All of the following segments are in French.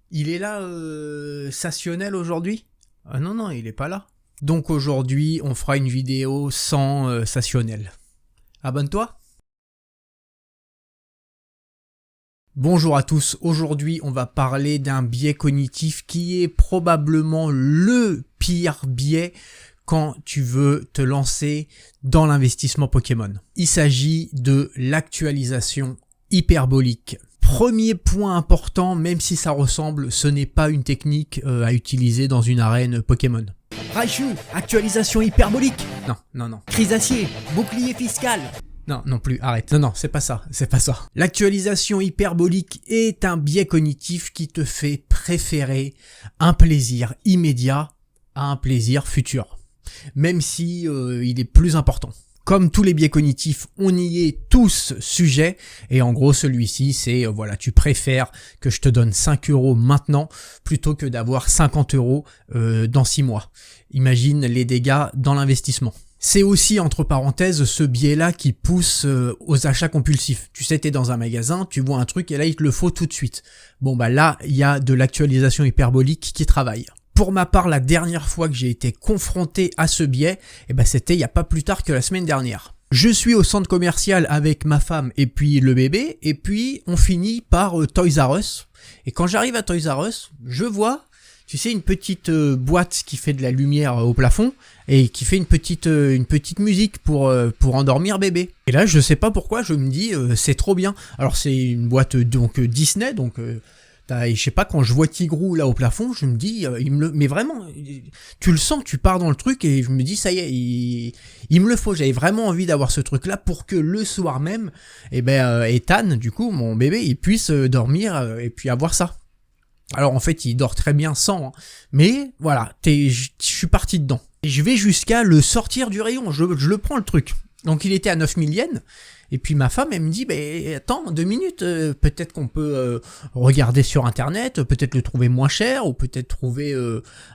Il est là, Sationnel aujourd'hui? Ah non, non, il est pas là. Donc aujourd'hui, on fera une vidéo sans Sationnel. Abonne-toi. Bonjour à tous, aujourd'hui on va parler d'un biais cognitif qui est probablement le pire biais quand tu veux te lancer dans l'investissement Pokémon. Il s'agit de l'actualisation hyperbolique. Premier point important, même si ça ressemble, ce n'est pas une technique à utiliser dans une arène Pokémon. Raichu, actualisation hyperbolique. Non. Crisacier, bouclier fiscal. Non plus, arrête. Non, c'est pas ça. L'actualisation hyperbolique est un biais cognitif qui te fait préférer un plaisir immédiat à un plaisir futur. Même si il est plus important. Comme tous les biais cognitifs, on y est tous sujets, et en gros celui-ci c'est, voilà, tu préfères que je te donne 5 € maintenant plutôt que d'avoir 50 € dans 6 mois. Imagine les dégâts dans l'investissement. C'est aussi, entre parenthèses, ce biais-là qui pousse aux achats compulsifs. Tu sais, t'es dans un magasin, tu vois un truc et là il te le faut tout de suite. Bon bah là, il y a de l'actualisation hyperbolique qui travaille. Pour ma part, la dernière fois que j'ai été confronté à ce biais, c'était il n'y a pas plus tard que la semaine dernière. Je suis au centre commercial avec ma femme et puis le bébé, et puis on finit par Toys R Us. Et quand j'arrive à Toys R Us, je vois, tu sais, une petite boîte qui fait de la lumière au plafond et qui fait une petite musique pour endormir bébé. Et là, je sais pas pourquoi, je me dis c'est trop bien. Alors c'est une boîte donc Disney, donc je sais pas, quand je vois Tigrou là au plafond, je me dis, mais vraiment, tu le sens, tu pars dans le truc et je me dis, ça y est, il me le faut. J'avais vraiment envie d'avoir ce truc là pour que le soir même, Ethan, du coup, mon bébé, il puisse dormir et puis avoir ça. Alors en fait, il dort très bien sans, hein. Mais voilà, je suis parti dedans. Et je vais jusqu'à le sortir du rayon, je le prends le truc. Donc il était à 9000 yens. Et puis ma femme, elle me dit, attends, 2 minutes, peut-être qu'on peut regarder sur internet, peut-être le trouver moins cher, ou peut-être trouver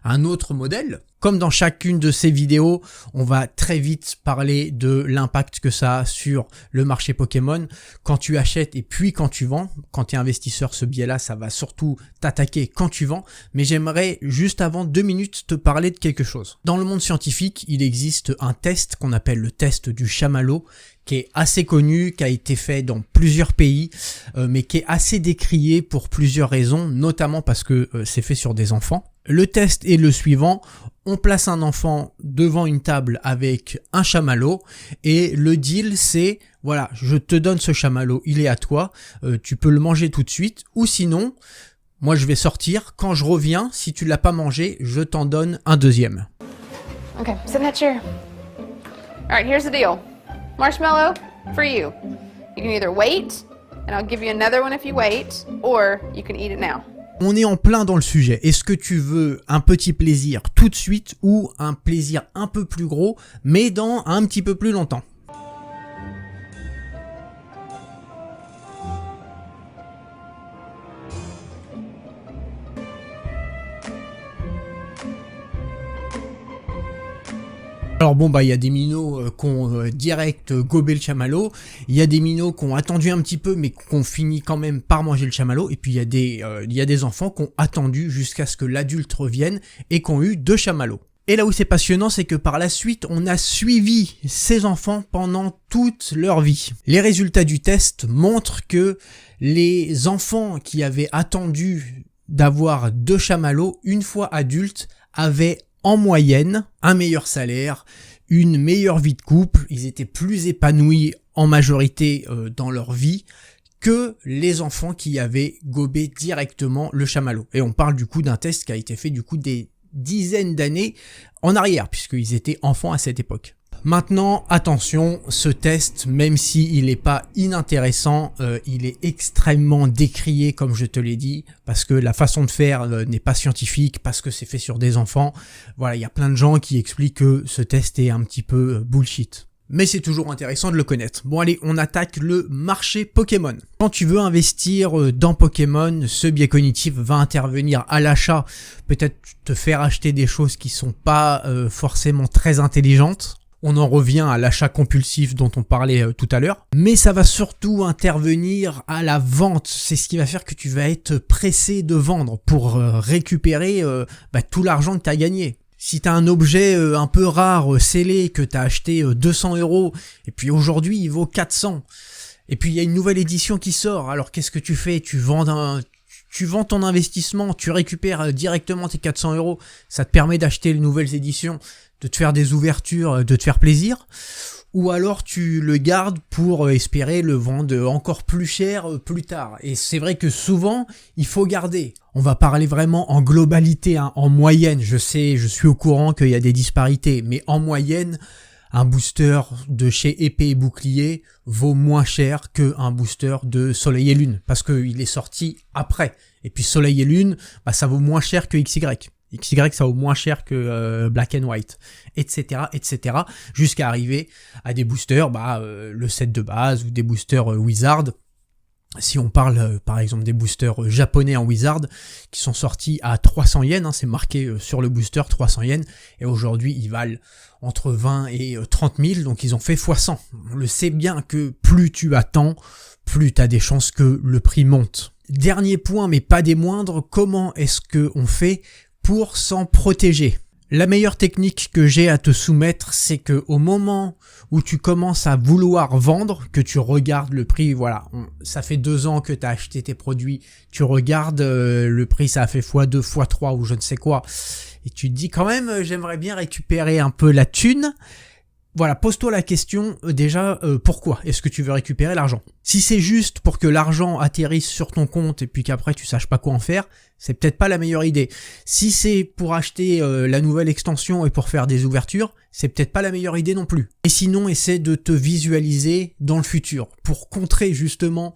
un autre modèle. Comme dans chacune de ces vidéos, on va très vite parler de l'impact que ça a sur le marché Pokémon quand tu achètes et puis quand tu vends. Quand tu es investisseur, ce biais-là, ça va surtout t'attaquer quand tu vends. Mais j'aimerais juste avant 2 minutes te parler de quelque chose. Dans le monde scientifique, il existe un test qu'on appelle le test du chamallow, qui est assez connu, qui a été fait dans plusieurs pays, mais qui est assez décrié pour plusieurs raisons, notamment parce que c'est fait sur des enfants. Le test est le suivant: on place un enfant devant une table avec un chamallow, et le deal c'est, voilà, je te donne ce chamallow, il est à toi, tu peux le manger tout de suite, ou sinon, moi je vais sortir, quand je reviens, si tu l'as pas mangé, je t'en donne un deuxième. Okay, sit in that chair. Alright, here's the deal. Marshmallow, for you. You can either wait, and I'll give you another one if you wait, or you can eat it now. On est en plein dans le sujet. Est-ce que tu veux un petit plaisir tout de suite ou un plaisir un peu plus gros, mais dans un petit peu plus longtemps ? Alors bon, il y a des minots qui ont direct gobé le chamallow, il y a des minots qui ont attendu un petit peu mais qui ont fini quand même par manger le chamallow, et puis il y a des enfants qui ont attendu jusqu'à ce que l'adulte revienne et qui ont eu 2 chamallows. Et là où c'est passionnant, c'est que par la suite, on a suivi ces enfants pendant toute leur vie. Les résultats du test montrent que les enfants qui avaient attendu d'avoir 2 chamallows, une fois adultes, avaient en moyenne un meilleur salaire, une meilleure vie de couple, ils étaient plus épanouis en majorité dans leur vie que les enfants qui avaient gobé directement le chamallow. Et on parle du coup d'un test qui a été fait du coup des dizaines d'années en arrière, puisqu'ils étaient enfants à cette époque. Maintenant, attention, ce test, même s'il n'est pas inintéressant, il est extrêmement décrié, comme je te l'ai dit, parce que la façon de faire n'est pas scientifique, parce que c'est fait sur des enfants. Voilà, il y a plein de gens qui expliquent que ce test est un petit peu bullshit. Mais c'est toujours intéressant de le connaître. Bon allez, on attaque le marché Pokémon. Quand tu veux investir dans Pokémon, ce biais cognitif va intervenir à l'achat, peut-être te faire acheter des choses qui sont pas forcément très intelligentes. On en revient à l'achat compulsif dont on parlait tout à l'heure. Mais ça va surtout intervenir à la vente. C'est ce qui va faire que tu vas être pressé de vendre pour récupérer tout l'argent que tu as gagné. Si tu as un objet un peu rare, scellé, que tu as acheté 200 €, et puis aujourd'hui il vaut 400, et puis il y a une nouvelle édition qui sort, alors qu'est-ce que tu fais? Tu vends ton investissement, tu récupères directement tes 400 €, ça te permet d'acheter les nouvelles éditions, de te faire des ouvertures, de te faire plaisir, ou alors tu le gardes pour espérer le vendre encore plus cher plus tard. Et c'est vrai que souvent, il faut garder. On va parler vraiment en globalité, hein, en moyenne. Je sais, je suis au courant qu'il y a des disparités, mais en moyenne, un booster de chez Épée et Bouclier vaut moins cher qu'un booster de Soleil et Lune, parce qu'il est sorti après. Et puis Soleil et Lune, ça vaut moins cher que XY. XY, ça vaut moins cher que Black and White, etc., etc., jusqu'à arriver à des boosters, le set de base ou des boosters Wizard. Si on parle par exemple des boosters japonais en Wizard qui sont sortis à 300 yens, c'est marqué sur le booster 300 yens, et aujourd'hui ils valent entre 20 et 30 000, donc ils ont fait x100. On le sait bien que plus tu attends, plus tu as des chances que le prix monte. Dernier point, mais pas des moindres, comment est-ce qu'on fait pour s'en protéger? La meilleure technique que j'ai à te soumettre, c'est que au moment où tu commences à vouloir vendre, que tu regardes le prix, voilà, ça fait 2 ans que tu as acheté tes produits, tu regardes le prix, ça a fait x2, x3 ou je ne sais quoi, et tu te dis quand même, j'aimerais bien récupérer un peu la thune. Voilà, pose-toi la question déjà, pourquoi est-ce que tu veux récupérer l'argent? Si c'est juste pour que l'argent atterrisse sur ton compte et puis qu'après tu saches pas quoi en faire, c'est peut-être pas la meilleure idée. Si c'est pour acheter la nouvelle extension et pour faire des ouvertures, c'est peut-être pas la meilleure idée non plus. Et sinon, essaie de te visualiser dans le futur pour contrer justement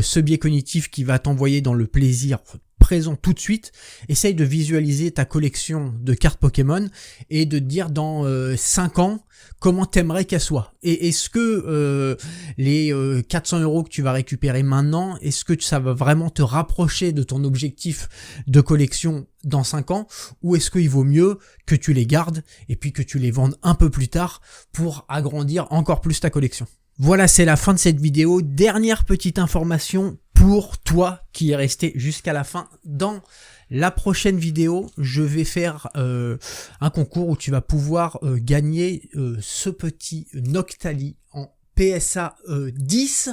ce biais cognitif qui va t'envoyer dans le plaisir présent tout de suite. Essaye de visualiser ta collection de cartes Pokémon et de te dire dans 5 ans comment t'aimerais qu'elle soit. Et est-ce que les 400 € que tu vas récupérer maintenant, est-ce que ça va vraiment te rapprocher de ton objectif de collection dans 5 ans, ou est-ce qu'il vaut mieux que tu les gardes et puis que tu les vendes un peu plus tard pour agrandir encore plus ta collection? Voilà, c'est la fin de cette vidéo. Dernière petite information pour toi qui est resté jusqu'à la fin. Dans la prochaine vidéo, je vais faire un concours où tu vas pouvoir gagner ce petit Noctali en PSA 10.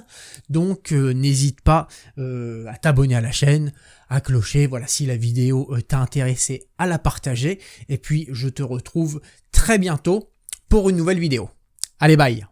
Donc n'hésite pas à t'abonner à la chaîne, à clocher. Voilà, si la vidéo t'a intéressé, à la partager. Et puis je te retrouve très bientôt pour une nouvelle vidéo. Allez, bye!